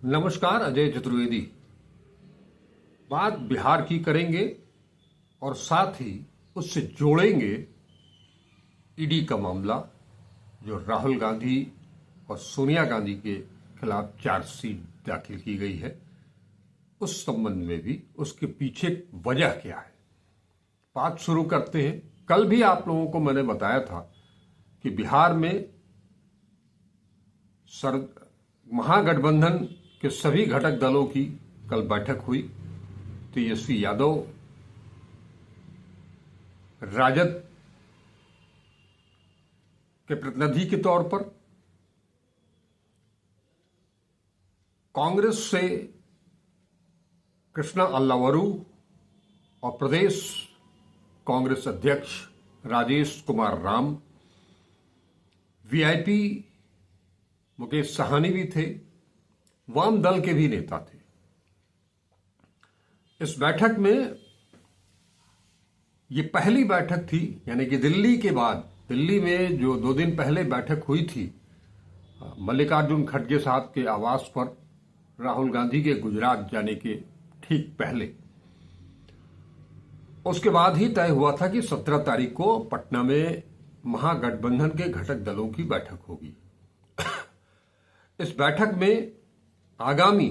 नमस्कार, अजय चतुर्वेदी। बात बिहार की करेंगे और साथ ही उससे जोड़ेंगे ईडी का मामला, जो राहुल गांधी और सोनिया गांधी के खिलाफ चार्जशीट दाखिल की गई है। उस संबंध में भी उसके पीछे वजह क्या है, बात शुरू करते हैं। कल भी आप लोगों को मैंने बताया था कि बिहार में महागठबंधन के सभी घटक दलों की कल बैठक हुई। तेजस्वी यादव राजद के प्रतिनिधि के तौर पर, कांग्रेस से कृष्णा अल्लावरू और प्रदेश कांग्रेस अध्यक्ष राजेश कुमार राम, वीआईपी मुकेश साहनी भी थे, वाम दल के भी नेता थे। इस बैठक में ये पहली बैठक थी, यानी कि दिल्ली के बाद, दिल्ली में जो 2 दिन पहले बैठक हुई थी मल्लिकार्जुन खड़गे साहब के आवास पर, राहुल गांधी के गुजरात जाने के ठीक पहले, उसके बाद ही तय हुआ था कि 17 तारीख को पटना में महागठबंधन के घटक दलों की बैठक होगी। इस बैठक में आगामी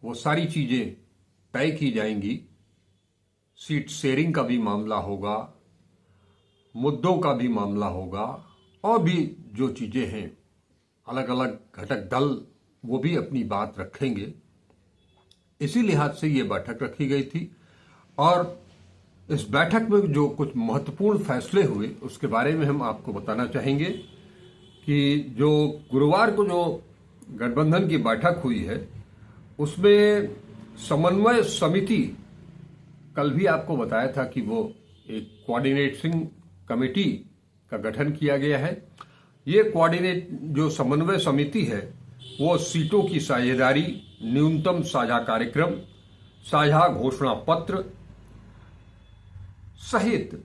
वो सारी चीजें तय की जाएंगी। सीट शेयरिंग का भी मामला होगा, मुद्दों का भी मामला होगा, और भी जो चीजें हैं, अलग अलग घटक दल वो भी अपनी बात रखेंगे। इसी लिहाज से ये बैठक रखी गई थी। और इस बैठक में जो कुछ महत्वपूर्ण फैसले हुए उसके बारे में हम आपको बताना चाहेंगे कि जो गुरुवार को जो गठबंधन की बैठक हुई है उसमें समन्वय समिति, कल भी आपको बताया था कि वो एक कोऑर्डिनेटिंग कमेटी का गठन किया गया है। ये जो समन्वय समिति है वो सीटों की साझेदारी, न्यूनतम साझा कार्यक्रम, साझा घोषणा पत्र सहित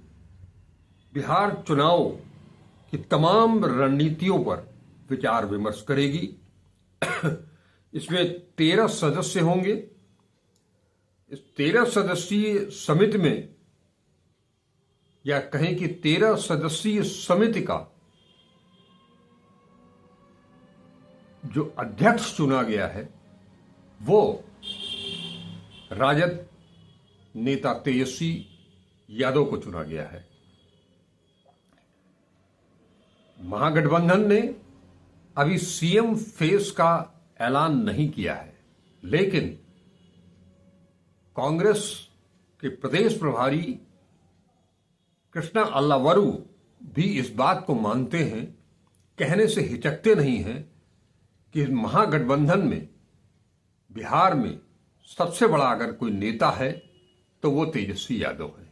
बिहार चुनाव की तमाम रणनीतियों पर विचार विमर्श करेगी। इसमें 13 सदस्य होंगे। इस 13 सदस्यीय समिति में, या कहें कि 13 सदस्यीय समिति का जो अध्यक्ष चुना गया है वो राजद नेता तेजस्वी यादव को चुना गया है। महागठबंधन ने अभी सीएम फेस का ऐलान नहीं किया है, लेकिन कांग्रेस के प्रदेश प्रभारी कृष्णा अल्लावरू भी इस बात को मानते हैं, कहने से हिचकते नहीं हैं कि महागठबंधन में बिहार में सबसे बड़ा अगर कोई नेता है तो वो तेजस्वी यादव है।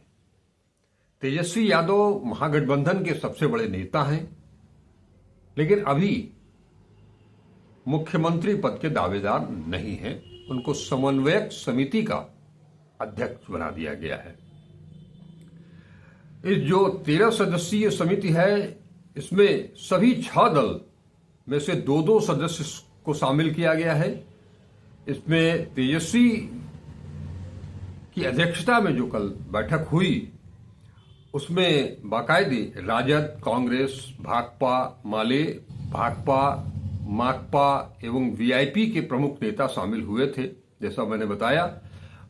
तेजस्वी यादव महागठबंधन के सबसे बड़े नेता हैं, लेकिन अभी मुख्यमंत्री पद के दावेदार नहीं हैं। उनको समन्वयक समिति का अध्यक्ष बना दिया गया है। इस जो 13 सदस्यीय समिति है इसमें सभी 6 दल में से 2-2 सदस्य को शामिल किया गया है। इसमें तेजस्वी की अध्यक्षता में जो कल बैठक हुई उसमें बाकायदे राजद, कांग्रेस, भाकपा, माले, भाकपा, माकपा एवं वीआईपी के प्रमुख नेता शामिल हुए थे। जैसा मैंने बताया,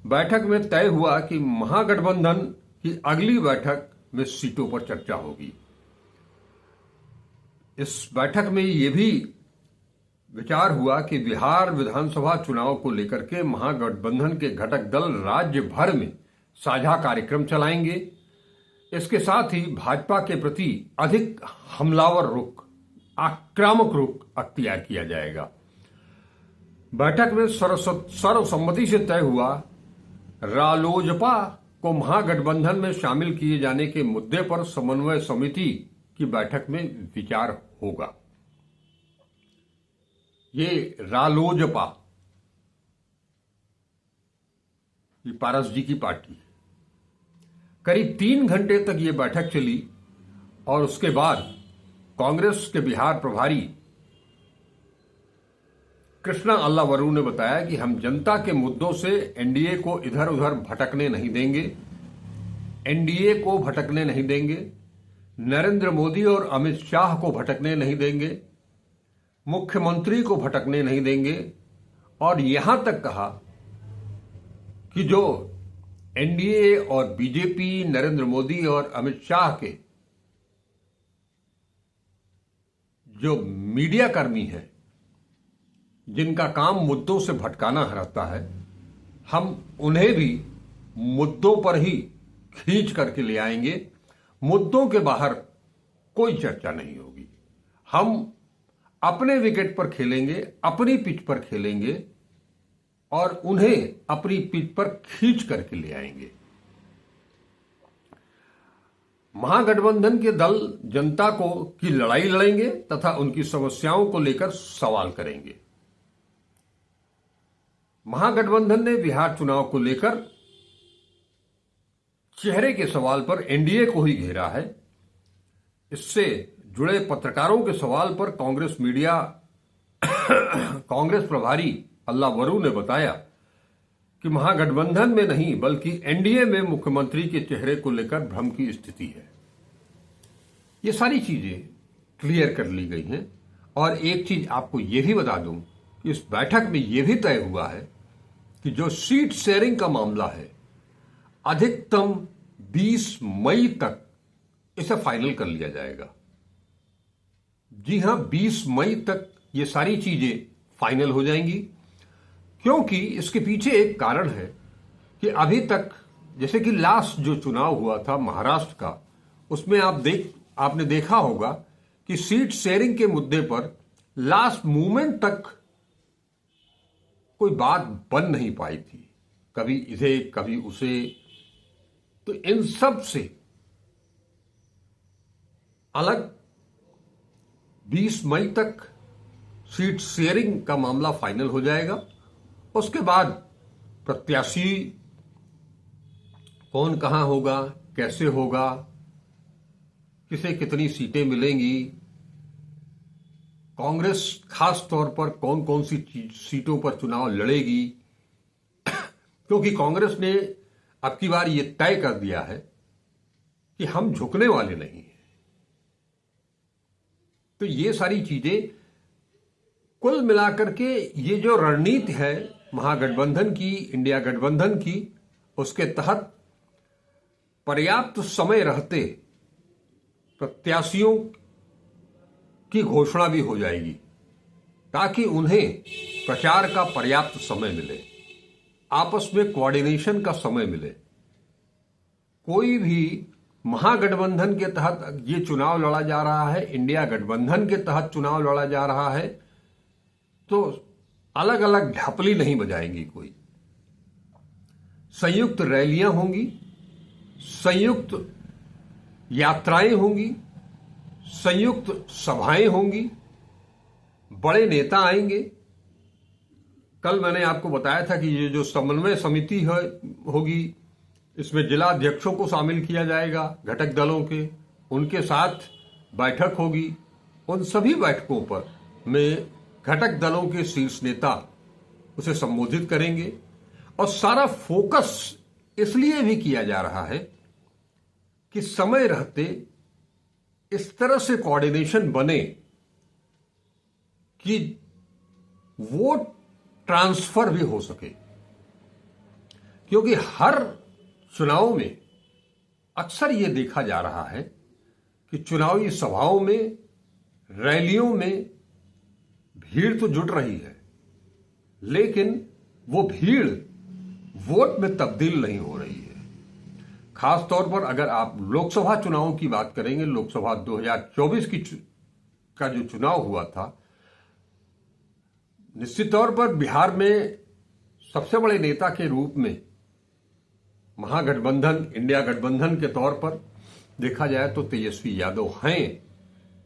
बैठक में तय हुआ कि महागठबंधन की अगली बैठक में सीटों पर चर्चा होगी। इस बैठक में यह भी विचार हुआ कि बिहार विधानसभा चुनाव को लेकर के महागठबंधन के घटक दल राज्य भर में साझा कार्यक्रम चलाएंगे। इसके साथ ही भाजपा के प्रति अधिक हमलावर रुख, आक्रामक रुख अख्तियार किया जाएगा। बैठक में सर्वसम्मति से तय हुआ रालोजपा को महागठबंधन में शामिल किए जाने के मुद्दे पर समन्वय समिति की बैठक में विचार होगा। ये रालोजपा, ये पारस जी की पार्टी, करीब 3 घंटे तक ये बैठक चली और उसके बाद कांग्रेस के बिहार प्रभारी कृष्णा अल्लावरू ने बताया कि हम जनता के मुद्दों से एनडीए को इधर उधर भटकने नहीं देंगे, एनडीए को भटकने नहीं देंगे, नरेंद्र मोदी और अमित शाह को भटकने नहीं देंगे, मुख्यमंत्री को भटकने नहीं देंगे, और यहां तक कहा कि जो एनडीए और बीजेपी, नरेंद्र मोदी और अमित शाह के जो मीडिया कर्मी हैं, जिनका काम मुद्दों से भटकाना रहता है, हम उन्हें भी मुद्दों पर ही खींच करके ले आएंगे। मुद्दों के बाहर कोई चर्चा नहीं होगी। हम अपने विकेट पर खेलेंगे, अपनी पिच पर खेलेंगे और उन्हें अपनी पिच पर खींच करके ले आएंगे। महागठबंधन के दल जनता की लड़ाई लड़ेंगे तथा उनकी समस्याओं को लेकर सवाल करेंगे। महागठबंधन ने बिहार चुनाव को लेकर चेहरे के सवाल पर एनडीए को ही घेरा है। इससे जुड़े पत्रकारों के सवाल पर कांग्रेस प्रभारी अल्लावरू ने बताया कि महागठबंधन में नहीं बल्कि एनडीए में मुख्यमंत्री के चेहरे को लेकर भ्रम की स्थिति है। ये सारी चीजें क्लियर कर ली गई हैं। और एक चीज आपको यह भी बता दूं कि इस बैठक में यह भी तय हुआ है कि जो सीट शेयरिंग का मामला है, अधिकतम 20 मई तक इसे फाइनल कर लिया जाएगा। जी हां, 20 मई तक ये सारी चीजें फाइनल हो जाएंगी, क्योंकि इसके पीछे एक कारण है कि अभी तक जैसे कि लास्ट जो चुनाव हुआ था महाराष्ट्र का, उसमें आपने देखा होगा कि सीट शेयरिंग के मुद्दे पर लास्ट मोमेंट तक कोई बात बन नहीं पाई थी, कभी इसे कभी उसे। तो इन सब से अलग 20 मई तक सीट शेयरिंग का मामला फाइनल हो जाएगा। उसके बाद प्रत्याशी कौन कहां होगा, कैसे होगा, किसे कितनी सीटें मिलेंगी, कांग्रेस खास तौर पर कौन कौन सी सीटों पर चुनाव लड़ेगी, क्योंकि कांग्रेस ने अब की बार यह तय कर दिया है कि हम झुकने वाले नहीं हैं। तो ये सारी चीजें कुल मिलाकर के ये जो रणनीति है महागठबंधन की, इंडिया गठबंधन की, उसके तहत पर्याप्त समय रहते प्रत्याशियों की घोषणा भी हो जाएगी ताकि उन्हें प्रचार का पर्याप्त समय मिले, आपस में कोऑर्डिनेशन का समय मिले। कोई भी महागठबंधन के तहत ये चुनाव लड़ा जा रहा है, इंडिया गठबंधन के तहत चुनाव लड़ा जा रहा है, तो अलग अलग ढपली नहीं बजाएंगी। कोई संयुक्त रैलियां होंगी, संयुक्त यात्राएं होंगी, संयुक्त सभाएं होंगी, बड़े नेता आएंगे। कल मैंने आपको बताया था कि ये जो समन्वय समिति होगी, इसमें जिला अध्यक्षों को शामिल किया जाएगा, घटक दलों के, उनके साथ बैठक होगी। उन सभी बैठकों पर में घटक दलों के शीर्ष नेता उसे संबोधित करेंगे। और सारा फोकस इसलिए भी किया जा रहा है कि समय रहते इस तरह से कोऑर्डिनेशन बने कि वोट ट्रांसफर भी हो सके, क्योंकि हर चुनाव में अक्सर यह देखा जा रहा है कि चुनावी सभाओं में, रैलियों में भीड़ तो जुट रही है, लेकिन वो भीड़ वोट में तब्दील नहीं हो रही है। खास तौर पर अगर आप लोकसभा चुनावों की बात करेंगे, लोकसभा 2024 का जो चुनाव हुआ था, निश्चित तौर पर बिहार में सबसे बड़े नेता के रूप में महागठबंधन, इंडिया गठबंधन के तौर पर देखा जाए तो तेजस्वी यादव हैं।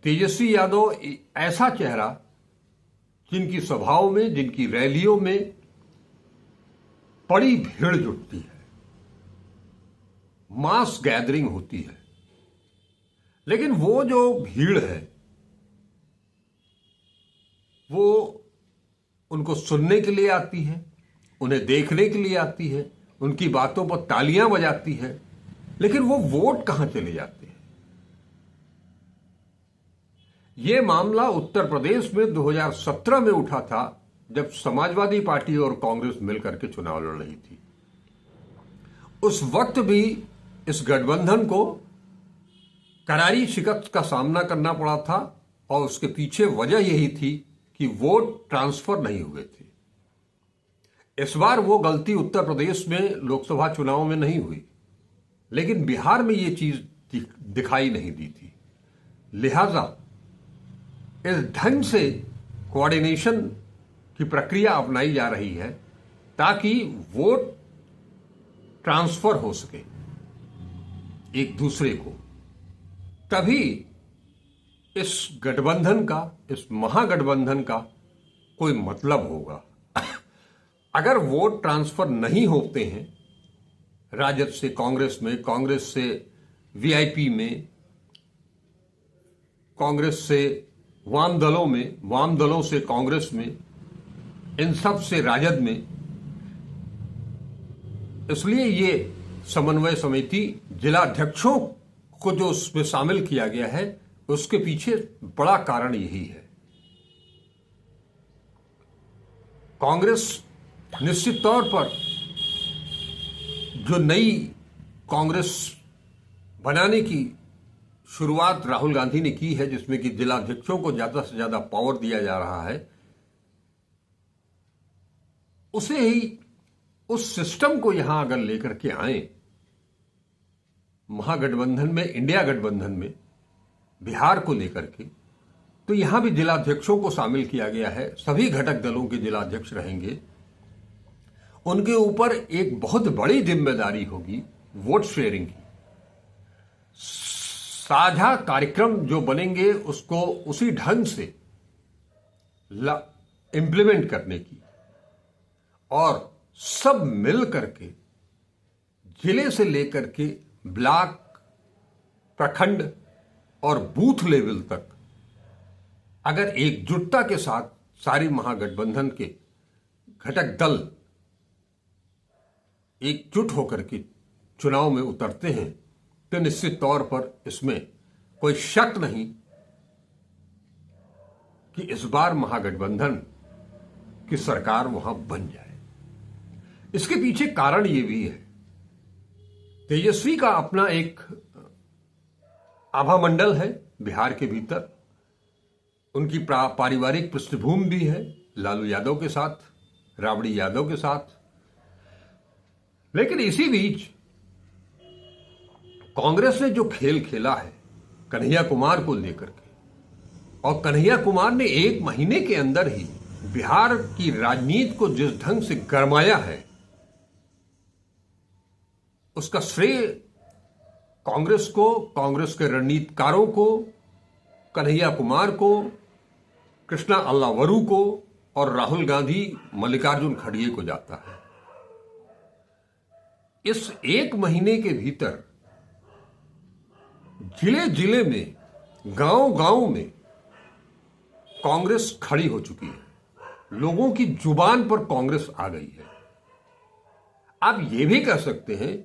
तेजस्वी यादव ऐसा चेहरा जिनकी सभाओं में, जिनकी रैलियों में बड़ी भीड़ जुटती है, मास गैदरिंग होती है, लेकिन वो जो भीड़ है वो उनको सुनने के लिए आती है, उन्हें देखने के लिए आती है, उनकी बातों पर तालियां बजाती है, लेकिन वो वोट कहां चले जाते हैं? ये मामला उत्तर प्रदेश में 2017 में उठा था, जब समाजवादी पार्टी और कांग्रेस मिलकर के चुनाव लड़ रही थी। उस वक्त भी इस गठबंधन को करारी शिकस्त का सामना करना पड़ा था और उसके पीछे वजह यही थी कि वोट ट्रांसफर नहीं हुए थे। इस बार वो गलती उत्तर प्रदेश में लोकसभा चुनाव में नहीं हुई, लेकिन बिहार में ये चीज दिखाई नहीं दी थी। लिहाजा इस ढंग से कोऑर्डिनेशन की प्रक्रिया अपनाई जा रही है ताकि वोट ट्रांसफर हो सके एक दूसरे को। तभी इस गठबंधन का, इस महागठबंधन का कोई मतलब होगा। अगर वोट ट्रांसफर नहीं होते हैं राजद से कांग्रेस में, कांग्रेस से वीआईपी में, कांग्रेस से वाम दलों में, वाम दलों से कांग्रेस में, इन सब से राजद में, इसलिए ये समन्वय समिति जिलाध्यक्षों को जो उसमें शामिल किया गया है, उसके पीछे बड़ा कारण यही है। कांग्रेस निश्चित तौर पर जो नई कांग्रेस बनाने की शुरुआत राहुल गांधी ने की है, जिसमें कि जिलाध्यक्षों को ज्यादा से ज्यादा पावर दिया जा रहा है, उसे ही, उस सिस्टम को यहां अगर लेकर के आए महागठबंधन में, इंडिया गठबंधन में, बिहार को लेकर के, तो यहां भी जिलाध्यक्षों को शामिल किया गया है। सभी घटक दलों के जिलाध्यक्ष रहेंगे। उनके ऊपर एक बहुत बड़ी जिम्मेदारी होगी वोट शेयरिंग की। साझा कार्यक्रम जो बनेंगे उसको उसी ढंग से इंप्लीमेंट करने की, और सब मिल करके जिले से लेकर के ब्लॉक, प्रखंड और बूथ लेवल तक अगर एकजुटता के साथ सारी महागठबंधन के घटक दल एकजुट होकर के चुनाव में उतरते हैं, तो निश्चित तौर पर इसमें कोई शक नहीं कि इस बार महागठबंधन की सरकार वहां बन जाए। इसके पीछे कारण यह भी है, तेजस्वी का अपना एक आभा मंडल है बिहार के भीतर, उनकी पारिवारिक पृष्ठभूमि भी है लालू यादव के साथ, राबड़ी यादव के साथ। लेकिन इसी बीच कांग्रेस ने जो खेल खेला है कन्हैया कुमार को लेकर के, और कन्हैया कुमार ने एक महीने के अंदर ही बिहार की राजनीति को जिस ढंग से गरमाया है, उसका श्रेय कांग्रेस को, कांग्रेस के रणनीतिकारों को, कन्हैया कुमार को, कृष्णा अल्लावरू को और राहुल गांधी, मल्लिकार्जुन खड़गे को जाता है। इस एक महीने के भीतर जिले जिले में, गांव गांव में कांग्रेस खड़ी हो चुकी है। लोगों की जुबान पर कांग्रेस आ गई है। आप ये भी कह सकते हैं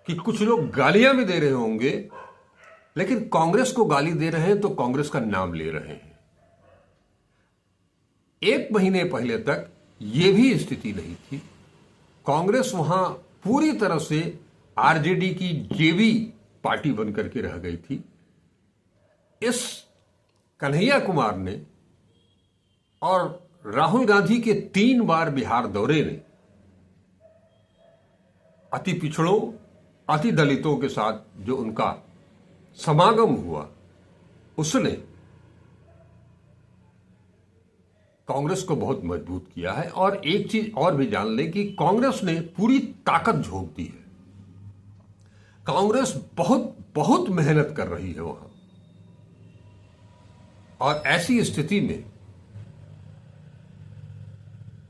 कि कुछ लोग गालियां भी दे रहे होंगे, लेकिन कांग्रेस को गाली दे रहे हैं तो कांग्रेस का नाम ले रहे हैं। एक महीने पहले तक यह भी स्थिति नहीं थी। कांग्रेस वहां पूरी तरह से आरजेडी की जेबी पार्टी बनकर के रह गई थी। इस कन्हैया कुमार ने और राहुल गांधी के 3 बार बिहार दौरे ने अति पिछड़ों, अति दलितों के साथ जो उनका समागम हुआ, उसने कांग्रेस को बहुत मजबूत किया है। और एक चीज और भी जान लें कि कांग्रेस ने पूरी ताकत झोंक दी है। कांग्रेस बहुत बहुत मेहनत कर रही है वहां, और ऐसी स्थिति में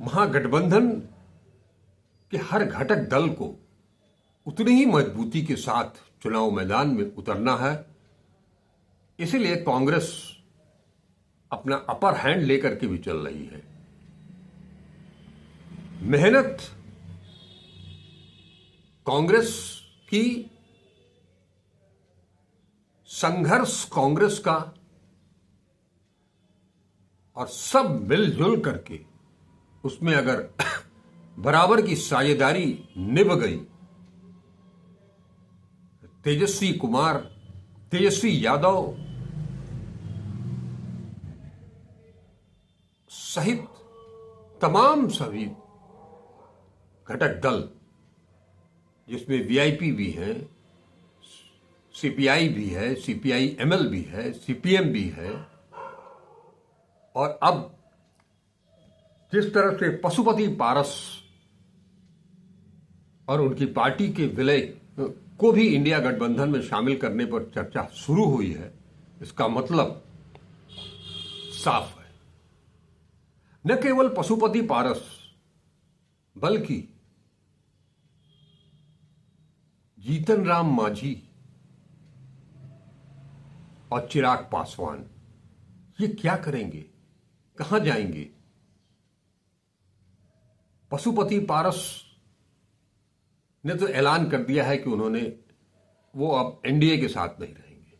महागठबंधन के हर घटक दल को उतनी ही मजबूती के साथ चुनाव मैदान में उतरना है। इसीलिए कांग्रेस अपना अपर हैंड लेकर के भी चल रही है। मेहनत कांग्रेस की, संघर्ष कांग्रेस का, और सब मिलजुल करके उसमें अगर बराबर की साझेदारी निभ गई, तेजस्वी यादव सहित तमाम सभी घटक दल, जिसमें वीआईपी भी है, सीपीआई भी है, सीपीआई एमएल भी है, सीपीएम भी है, और अब जिस तरह से पशुपति पारस और उनकी पार्टी के विलय को भी इंडिया गठबंधन में शामिल करने पर चर्चा शुरू हुई है, इसका मतलब साफ है। न केवल पशुपति पारस बल्कि जीतन राम मांझी और चिराग पासवान ये क्या करेंगे, कहां जाएंगे? पशुपति पारस ने तो ऐलान कर दिया है कि वो अब एनडीए के साथ नहीं रहेंगे।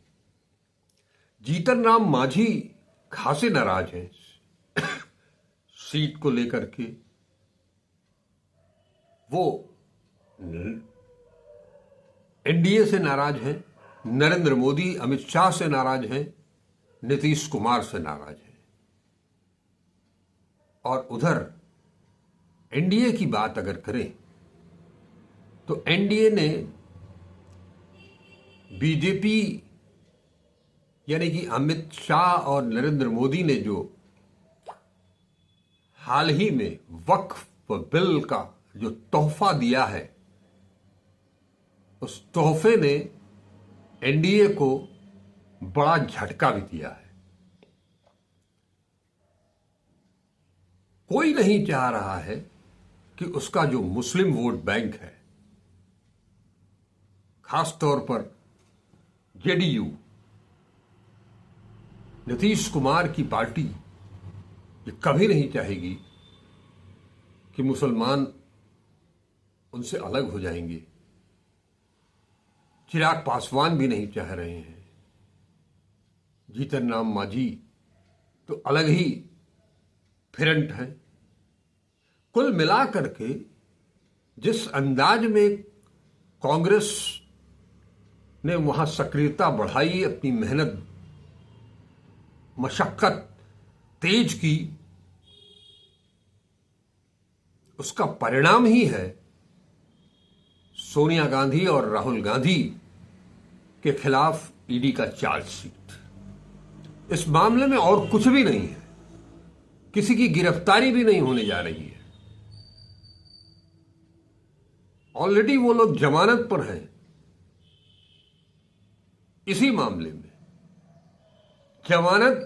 जीतन राम मांझी खासे नाराज हैं सीट को लेकर के। वो एनडीए से नाराज हैं, नरेंद्र मोदी अमित शाह से नाराज हैं, नीतीश कुमार से नाराज हैं। और उधर एनडीए की बात अगर करें तो एनडीए ने बीजेपी यानी कि अमित शाह और नरेंद्र मोदी ने जो हाल ही में वक्फ बिल का जो तोहफा दिया है, उस तोहफे ने एनडीए को बड़ा झटका भी दिया है। कोई नहीं चाह रहा है कि उसका जो मुस्लिम वोट बैंक है, खास तौर पर जेडीयू, नीतीश कुमार की पार्टी, ये कभी नहीं चाहेगी कि मुसलमान उनसे अलग हो जाएंगे। चिराग पासवान भी नहीं चाह रहे हैं। जीतन राम मांझी तो अलग ही फिरंट है। कुल मिलाकर के जिस अंदाज में कांग्रेस ने वहां सक्रियता बढ़ाई, अपनी मेहनत मशक्कत तेज की, उसका परिणाम ही है सोनिया गांधी और राहुल गांधी के खिलाफ ईडी का चार्जशीट। इस मामले में और कुछ भी नहीं है, किसी की गिरफ्तारी भी नहीं होने जा रही है। ऑलरेडी वो लोग जमानत पर हैं। इसी मामले में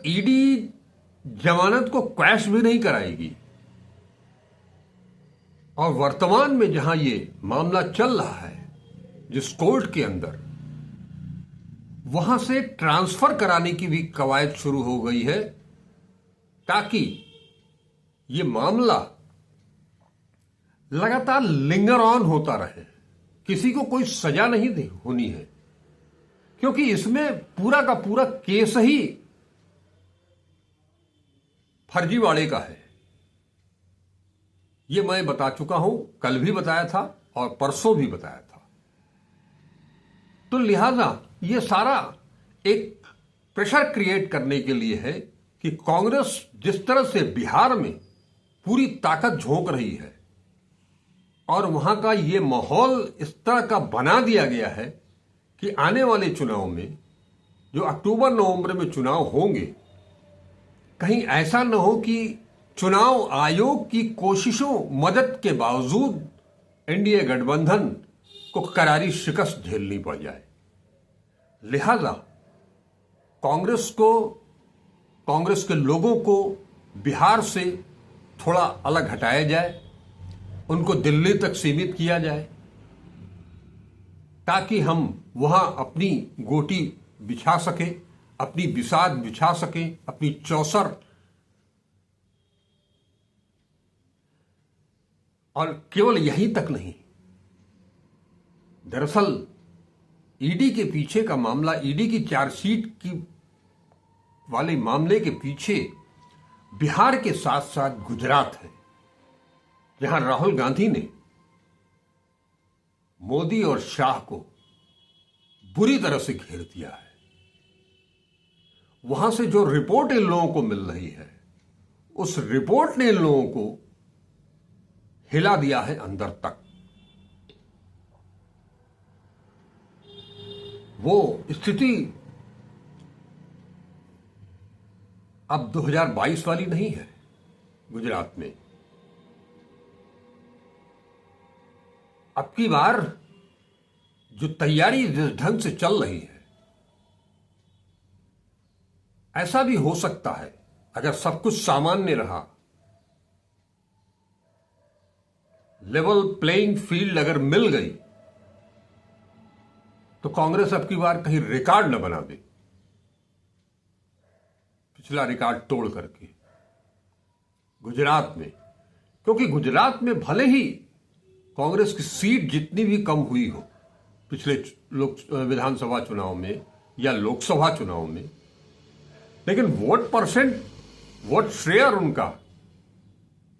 ईडी जमानत को क्वैश भी नहीं कराएगी। और वर्तमान में जहां ये मामला चल रहा है, जिस कोर्ट के अंदर, वहां से ट्रांसफर कराने की भी कवायद शुरू हो गई है, ताकि ये मामला लगातार लिंगर ऑन होता रहे, किसी को कोई सजा नहीं होनी है, क्योंकि इसमें पूरा का पूरा केस ही फर्जीवाड़े का है। ये मैं बता चुका हूं, कल भी बताया था और परसों भी बताया था। तो लिहाजा ये सारा एक प्रेशर क्रिएट करने के लिए है कि कांग्रेस जिस तरह से बिहार में पूरी ताकत झोंक रही है और वहां का ये माहौल इस तरह का बना दिया गया है कि आने वाले चुनाव में, जो अक्टूबर नवंबर में चुनाव होंगे, कहीं ऐसा न हो कि चुनाव आयोग की कोशिशों मदद के बावजूद एनडीए गठबंधन को करारी शिकस्त झेलनी पड़ जाए। लिहाजा कांग्रेस के लोगों को बिहार से थोड़ा अलग हटाया जाए, उनको दिल्ली तक सीमित किया जाए, ताकि हम वहां अपनी गोटी बिछा सकें, अपनी बिसात बिछा सकें, अपनी चौसर, और केवल यहीं तक नहीं, दरअसल ईडी के पीछे का मामला, ईडी की चार्जशीट की वाले मामले के पीछे बिहार के साथ साथ गुजरात है, जहां राहुल गांधी ने मोदी और शाह को बुरी तरह से घेर दिया है। वहां से जो रिपोर्ट इन लोगों को मिल रही है, उस रिपोर्ट ने इन लोगों को हिला दिया है अंदर तक। वो स्थिति अब 2022 वाली नहीं है गुजरात में। अब की बार जो तैयारी जिस ढंग से चल रही है, ऐसा भी हो सकता है अगर सब कुछ सामान्य रहा, लेवल प्लेइंग फील्ड अगर मिल गई, तो कांग्रेस अब की बार कहीं रिकॉर्ड न बना दे, पिछला रिकॉर्ड तोड़ करके गुजरात में। क्योंकि गुजरात में भले ही कांग्रेस की सीट जितनी भी कम हुई हो पिछले विधानसभा चुनाव में या लोकसभा चुनाव में, लेकिन वोट परसेंट, वोट शेयर उनका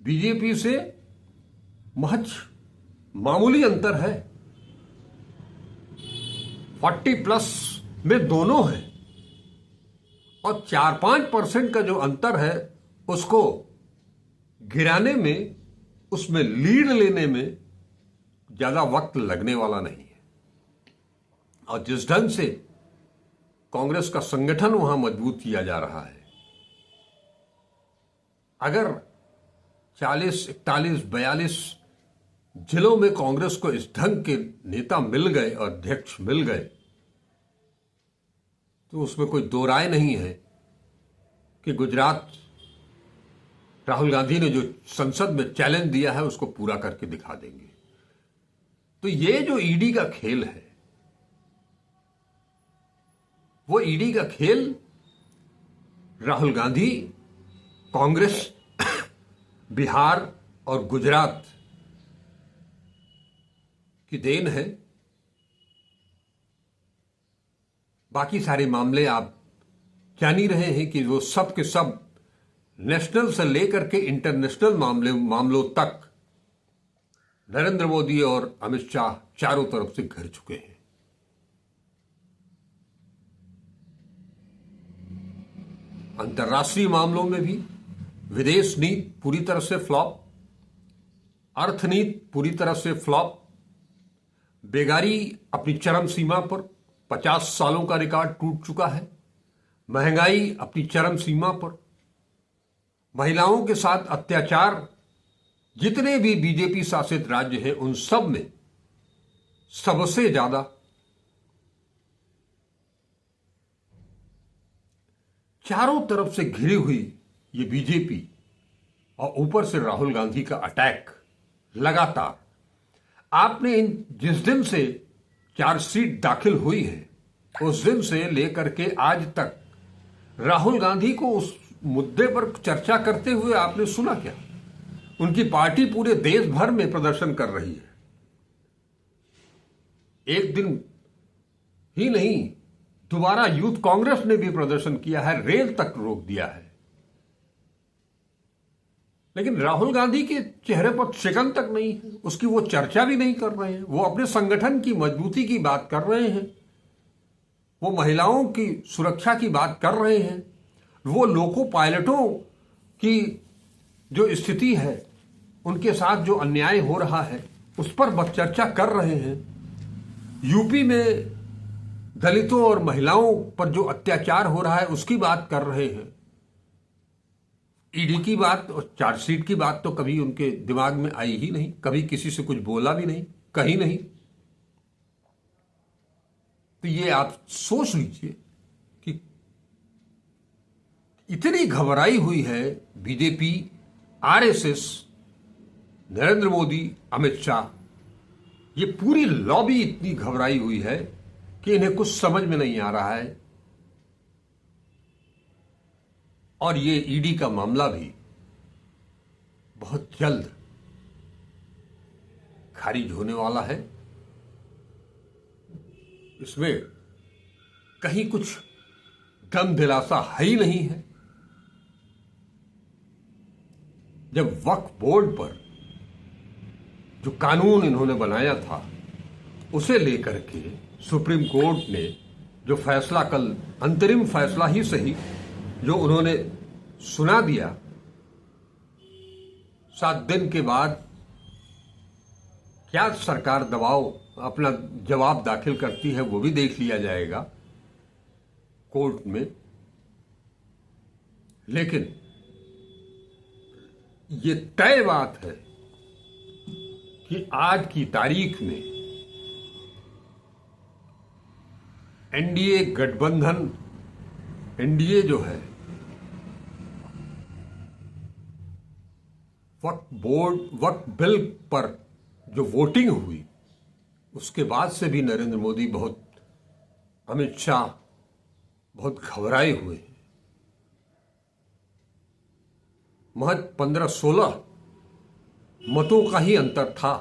बीजेपी से महज मामूली अंतर है। 40+ में दोनों है, और 4-5% का जो अंतर है उसको गिराने में, उसमें लीड लेने में ज्यादा वक्त लगने वाला नहीं है। और जिस ढंग से कांग्रेस का संगठन वहां मजबूत किया जा रहा है, अगर 40, 41, 42 जिलों में कांग्रेस को इस ढंग के नेता मिल गए और अध्यक्ष मिल गए, तो उसमें कोई दो राय नहीं है कि गुजरात, राहुल गांधी ने जो संसद में चैलेंज दिया है उसको पूरा करके दिखा देंगे। तो ये जो ईडी का खेल है, वो ईडी का खेल राहुल गांधी, कांग्रेस, बिहार और गुजरात की देन है। बाकी सारे मामले आप जान ही रहे हैं कि वो सब के सब नेशनल से लेकर के इंटरनेशनल मामलों तक नरेंद्र मोदी और अमित शाह चारों तरफ से घिर चुके हैं। अंतर्राष्ट्रीय मामलों में भी विदेश नीति पूरी तरह से फ्लॉप, अर्थनीति पूरी तरह से फ्लॉप, बेगारी अपनी चरम सीमा पर, 50 सालों का रिकॉर्ड टूट चुका है, महंगाई अपनी चरम सीमा पर, महिलाओं के साथ अत्याचार, जितने भी बीजेपी शासित राज्य हैं उन सब में सबसे ज्यादा चारों तरफ से घिरी हुई ये बीजेपी, और ऊपर से राहुल गांधी का अटैक लगातार। आपने जिस दिन से चार्जशीट दाखिल हुई है, उस दिन से लेकर के आज तक राहुल गांधी को उस मुद्दे पर चर्चा करते हुए आपने सुना क्या? उनकी पार्टी पूरे देश भर में प्रदर्शन कर रही है। एक दिन ही नहीं, दोबारा यूथ कांग्रेस ने भी प्रदर्शन किया है, रेल तक रोक दिया है। लेकिन राहुल गांधी के चेहरे पर शिकन तक नहीं है, उसकी वो चर्चा भी नहीं कर रहे हैं। वो अपने संगठन की मजबूती की बात कर रहे हैं, वो महिलाओं की सुरक्षा की बात कर रहे हैं, वो लोको पायलटों की जो स्थिति है, उनके साथ जो अन्याय हो रहा है उस पर चर्चा कर रहे हैं। यूपी में दलितों और महिलाओं पर जो अत्याचार हो रहा है उसकी बात कर रहे हैं। ईडी की बात और चार्जशीट की बात तो कभी उनके दिमाग में आई ही नहीं, कभी किसी से कुछ बोला भी नहीं, कहीं नहीं। तो ये आप सोच लीजिए कि इतनी घबराई हुई है बीजेपी, आरएसएस, नरेंद्र मोदी, अमित शाह, ये पूरी लॉबी इतनी घबराई हुई है कि इन्हें कुछ समझ में नहीं आ रहा है। और ये ईडी का मामला भी बहुत जल्द खारिज होने वाला है। इसमें कहीं कुछ गम दिलासा है ही नहीं है। जब वक्फ बोर्ड पर जो कानून इन्होंने बनाया था उसे लेकर के सुप्रीम कोर्ट ने जो फैसला, कल अंतरिम फैसला ही सही, जो उन्होंने सुना दिया, 7 दिन के बाद क्या सरकार दबाव अपना जवाब दाखिल करती है वो भी देख लिया जाएगा कोर्ट में। लेकिन ये तय बात है कि आज की तारीख में एनडीए गठबंधन, एनडीए जो है, वक्फ बिल पर जो वोटिंग हुई उसके बाद से भी नरेंद्र मोदी बहुत, अमित शाह बहुत घबराए हुए हैं। महज 15-16 मतों का ही अंतर था,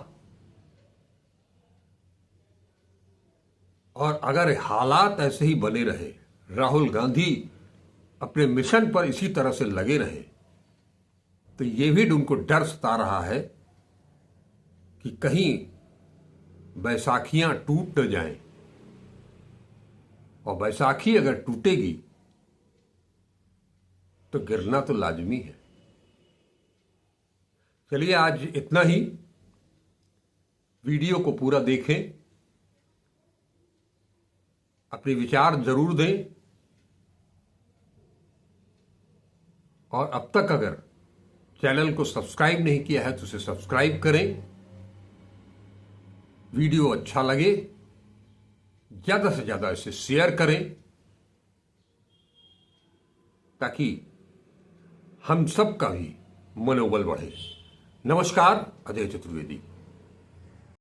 और अगर हालात ऐसे ही बने रहे, राहुल गांधी अपने मिशन पर इसी तरह से लगे रहे, तो ये भी उनको डर सता रहा है कि कहीं बैसाखियां टूट न जाएं, और बैसाखी अगर टूटेगी तो गिरना तो लाजमी है। चलिए आज इतना ही। वीडियो को पूरा देखें, अपने विचार जरूर दें, और अब तक अगर चैनल को सब्सक्राइब नहीं किया है तो उसे सब्सक्राइब करें। वीडियो अच्छा लगे ज्यादा से ज्यादा इसे शेयर करें ताकि हम सब का भी मनोबल बढ़े। नमस्कार, अजय चतुर्वेदी।